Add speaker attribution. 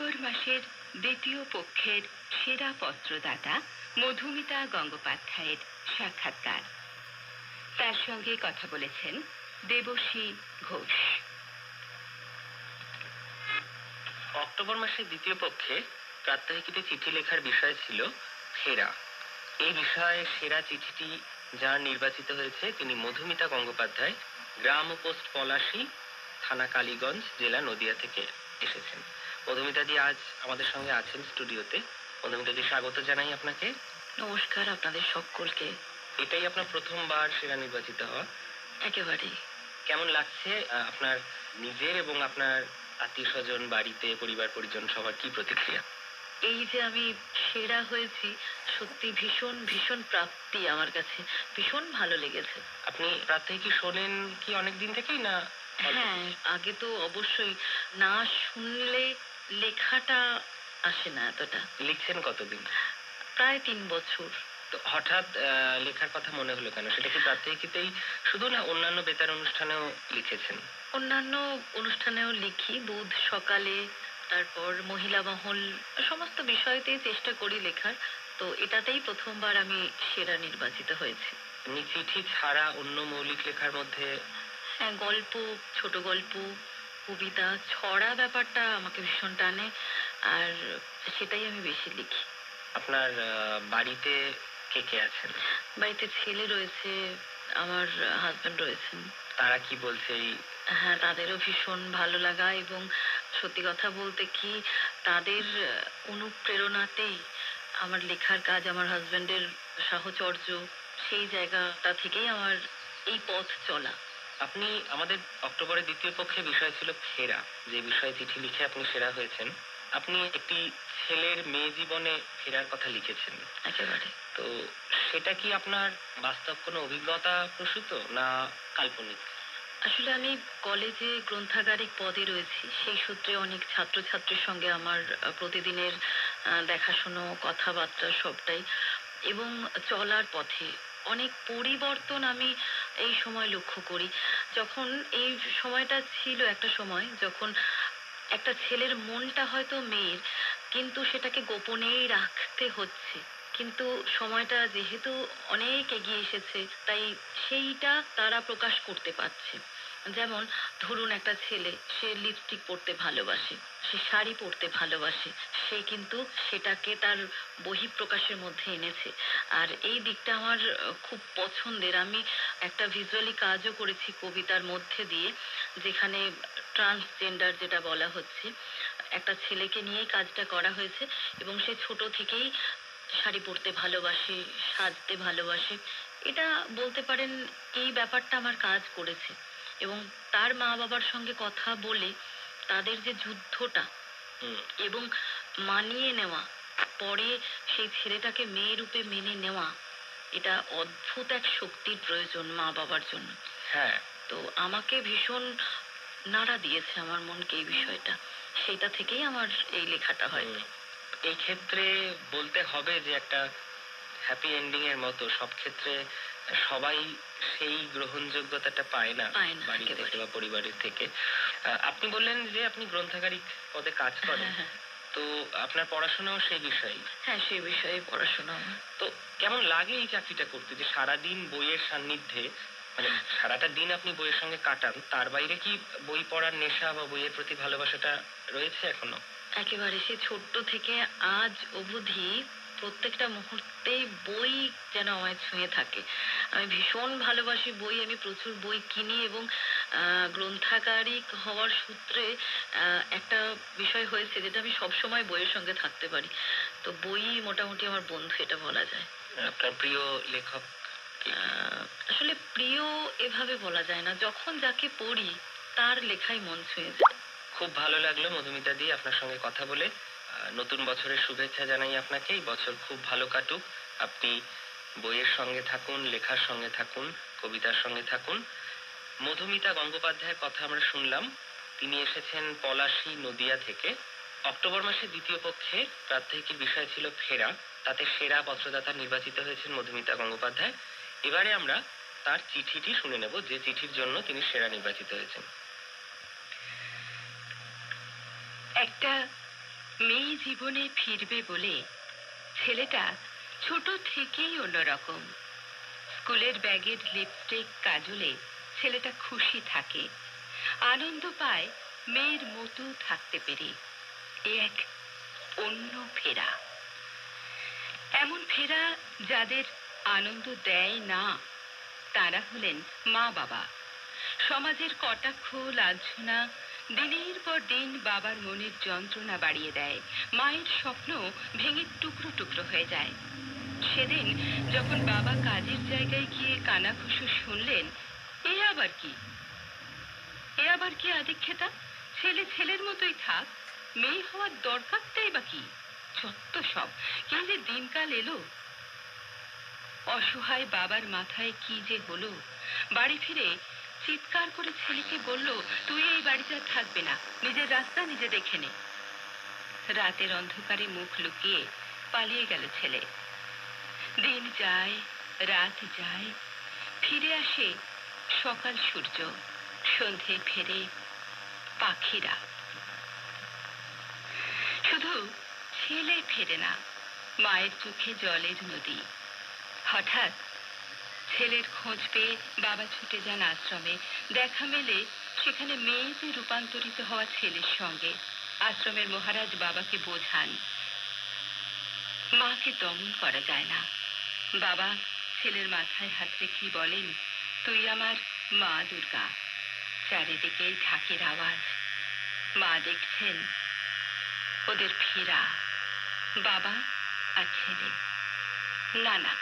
Speaker 1: October মাসের দ্বিতীয় পক্ষের সেরা পত্রদাতা মধুমিতা গঙ্গোপাধ্যায়ের সাক্ষাৎকার। তার সঙ্গে কথা বলেছেন দেবশ্রী ঘোষ।
Speaker 2: অক্টোবর মাসের দ্বিতীয় পক্ষে প্রাত্যহিকীতে চিঠি লেখার বিষয় ছিল ফেরা। এই বিষয়ে সেরা চিঠিটি যার নির্বাচিত হয়েছে তিনি মধুমিতা গঙ্গোপাধ্যায়, গ্রাম ও পোস্ট পলাশী, থানা কালীগঞ্জ, জেলা নদিয়া থেকে এসেছেন। মধুমিতাদি আজ আমাদের সঙ্গে আছেন স্টুডিওতে। মধুমিতাদি, স্বাগত জানাই আপনাকে।
Speaker 3: নমস্কার আপনাদের সকলকে।
Speaker 2: এটাই আপনার প্রথমবার সেরা নির্বাচিত হওয়া?
Speaker 3: একেবারেই।
Speaker 2: কেমন লাগছে আপনার নিজের এবং আপনার আত্মীয় স্বজন, বাড়িতে পরিবার পরিজন সবার কি প্রতিক্রিয়া?
Speaker 3: এই যে আমি সেরা হয়েছি, সত্যি ভীষণ ভীষণ প্রাপ্তি আমার কাছে, ভীষণ ভালো লেগেছে।
Speaker 2: আপনি প্রাত্যহিকী শোনেন কি অনেক দিন থেকেই না?
Speaker 3: হ্যাঁ, আগে তো অবশ্যই, না শুনলে লেখাটা আসে না এতটা।
Speaker 2: লিখছেন কতদিন?
Speaker 3: প্রায় 3 বছর।
Speaker 2: তো হঠাৎ লেখার কথা মনে হলো কেন? সেটা কি প্রাত্যহিকীতেই শুধু, না অন্যান্য বেতার অনুষ্ঠানেও লিখেছেন?
Speaker 3: অন্যান্য অনুষ্ঠানেও লিখি, বুধ সকালে, তারপর মহিলা মহল, সমস্ত বিষয়তেই চেষ্টা করি লেখার। তো এটাতেই প্রথমবার আমি সেরা নির্বাচিত হয়েছি।
Speaker 2: এমনি চিঠি ছাড়া অন্য মৌলিক লেখার মধ্যে?
Speaker 3: হ্যাঁ, গল্প, ছোট গল্প, কবিতা, ছড়া ব্যাপারটা আমাকে ভীষণ টানে, আর সেটাই আমি বেশি লিখি।
Speaker 2: আপনার বাড়িতে কে কে আছেন?
Speaker 3: বাড়িতে ছেলে রয়েছে, আমার হাজবেন্ড রয়েছেন।
Speaker 2: তারা কি বলছে?
Speaker 3: হ্যাঁ, তাদেরও ভীষণ ভালো লাগা, এবং সত্যি কথা বলতে কি, তাদের অনুপ্রেরণাতেই আমার লেখার কাজ, আমার হাজবেন্ডের সাহচর্য, সেই জায়গাটা থেকেই আমার এই পথ চলা।
Speaker 2: আপনি আমাদের অক্টোবরের দ্বিতীয় পক্ষে বিষয় ছিল ফেরা, যে বিষয়ে চিঠি লিখে আপনি সেরা হয়েছেন। আপনি একটি ছেলের মেয়ে জীবনে ফেরার কথা লিখেছেন।
Speaker 3: একেবারে।
Speaker 2: তো সেটা কি আপনার বাস্তব কোনো অভিজ্ঞতা প্রসূত, না কাল্পনিক?
Speaker 3: আসলে আমি কলেজে গ্রন্থাগারিক পদে রয়েছি, সেই সূত্রে অনেক ছাত্রছাত্রীর সঙ্গে আমার প্রতিদিনের দেখাশুনো, কথাবার্তা সবটাই, এবং চলার পথে অনেক পরিবর্তন আমি এই সময় লক্ষ্য করি। যখন এই সময়টা ছিল, একটা সময় যখন একটা ছেলের মনটা হয়তো মেয়ের, কিন্তু সেটাকে গোপনেই রাখতে হচ্ছে। কিন্তু সময়টা যেহেতু অনেক এগিয়ে এসেছে, তাই সেইটা তারা প্রকাশ করতে পারছে। যেমন ধরুন, একটা ছেলে, সে লিপস্টিক পরতে ভালোবাসে, সে শাড়ি পরতে ভালোবাসে, সে কিন্তু সেটাকে তার বহিঃপ্রকাশের মধ্যে এনেছে। আর এই দিকটা আমার খুব পছন্দের। আমি একটা ভিজুয়ালি কাজও করেছি কবিতার মধ্যে দিয়ে, যেখানে ট্রান্সজেন্ডার যেটা বলা হচ্ছে, একটা ছেলেকে নিয়েই কাজটা করা হয়েছে, এবং সে ছোট থেকেই শাড়ি পরতে ভালোবাসে, সাজতে ভালোবাসে। এটা বলতে পারেন এই ব্যাপারটা আমার কাজ করেছে, এবং তার মা বাবার সঙ্গে কথা বলে তাদের যে যুদ্ধটা এবং মানিয়ে নেওয়া, পরে সেই ছেলেটাকে মেয়ে রূপে মেনে নেওয়া, এটা অদ্ভুত এক শক্তির প্রয়োজন মা বাবার জন্য।
Speaker 2: হ্যাঁ।
Speaker 3: তো আমাকে ভীষণ নাড়া দিয়েছে আমার মনকে এই বিষয়টা, সেটা থেকেই আমার এই লেখাটা হয়তো।
Speaker 2: এই ক্ষেত্রে বলতে হবে যে একটা হ্যাপি এন্ডিং এর মতো সব ক্ষেত্রে সবাই সেই গ্রহণযোগ্যতাটা পায় না বাড়ি থেকে বা পরিবারের থেকে। আপনি বললেন যে আপনি গ্রন্থাগারিক পদে কাজ করেন।
Speaker 3: হ্যাঁ, হ্যাঁ।
Speaker 2: তো আপনার পড়াশোনাও সেই বিষয়ে?
Speaker 3: হ্যাঁ, সেই বিষয়ে পড়াশোনা।
Speaker 2: তো কেমন লাগে এই চাকরিটা করতে, যে সারাদিন বইয়ের সান্নিধ্যে, মানে সারাটা দিন আপনি বইয়ের সঙ্গে কাটান, তার বাইরে কি বই পড়ার নেশা বা বইয়ের প্রতি ভালোবাসাটা রয়েছে এখনো?
Speaker 3: একেবারে, সে ছোট্ট থেকে আজ অবধি প্রত্যেকটা মুহূর্তেই বই যেন আমায় ছুঁয়ে থাকে। আমি ভীষণ ভালোবাসি বই, আমি প্রচুর বই কিনি, এবং গ্রন্থাগারিক হওয়ার সূত্রে একটা বিষয় হয়েছে যেটা আমি সবসময় বইয়ের সঙ্গে থাকতে পারি। তো বই মোটামুটি আমার বন্ধু, এটা বলা যায়।
Speaker 2: আপনার প্রিয় লেখক?
Speaker 3: আসলে প্রিয় এভাবে বলা যায় না, যখন যাকে পড়ি তার লেখাই মন ছুঁয়ে যায়।
Speaker 2: খুব ভালো লাগলো মধুমিতা দি আপনার সঙ্গে কথা বলে। নতুন বছরের শুভেচ্ছা জানাই আপনাকে। এই বছর খুব ভালো কাটুক। আপনি বইয়ের সঙ্গে থাকুন, লেখার সঙ্গে থাকুন, কবিতার সঙ্গে থাকুন। মধুমিতা গঙ্গোপাধ্যায়ের কথা আমরা শুনলাম। তিনি এসেছেন পলাশী, নদিয়া থেকে। অক্টোবর মাসের দ্বিতীয় পক্ষে প্রাত্যহিকীর বিষয় ছিল ফেরা। তাতে সেরা পত্রদাতা নির্বাচিত হয়েছেন মধুমিতা গঙ্গোপাধ্যায়। এবারে আমরা তার চিঠিটি শুনে নেব, যে চিঠির জন্য তিনি সেরা নির্বাচিত হয়েছেন।
Speaker 1: একটা মেয়ে জীবনে ফিরবে বলে ছেলেটা ছোট থেকেই অন্যরকম। স্কুলের ব্যাগের লিপস্টিক কাজলে ছেলেটা খুশি থাকে, আনন্দ পায় মেয়ের মতো থাকতে পেরে। এ এক অন্য ফেরা, এমন ফেরা যাদের আনন্দ দেয় না তারা হলেন মা বাবা। সমাজের কটাক্ষ লাঞ্ছনা দিনের পর দিন বাবার মনের যন্ত্রণা বাড়িয়ে দেয়, মায়ের স্বপ্ন ভেঙে টুকরো টুকরো হয়ে যায়। সেদিন যখন বাবা কাজের জায়গায় গিয়ে কানাঘুষো শুনলেন, এ আবার কি, এ আবার কি আদিক্ষেতা, ছেলে ছেলের মতোই থাক, মেয়ে হওয়ার দরকারটাই বা কি, যত সব কি যে দিনকাল এলো। অসহায় বাবার মাথায় কি যে হলো। বাড়ি ফিরে চিৎকার করে ছেলেকে বলল, তুই এই বাড়িতে আর থাকবে না, নিজের রাস্তা নিজে দেখে নে। রাতের অন্ধকারে মুখ লুকিয়ে পালিয়ে গেল ছেলে। দিন যায়, রাত যায়, ফিরে আসে সকাল সূর্য, সন্ধে ফেরে পাখিরা। শুধু ছেলে ফেরে না, মায়ের চোখে জলের নদী। হঠাৎ ছেলের খোঁজ পেয়ে বাবা ছুটে যান আশ্রমে। দেখা মেলে সেখানে মেয়েতে রূপান্তরিত হওয়া ছেলের সঙ্গে। আশ্রমের মহারাজ বাবাকে বোঝান, মাকে দমন করা যায় না। বাবা ছেলের মাথায় হাত রেখে বলেন, তুই আমার মা দুর্গা। চারিদিকেই ঢাকের আওয়াজ, মা দেখছেন ওদের ফেরা, বাবা আর ছেলে। না না,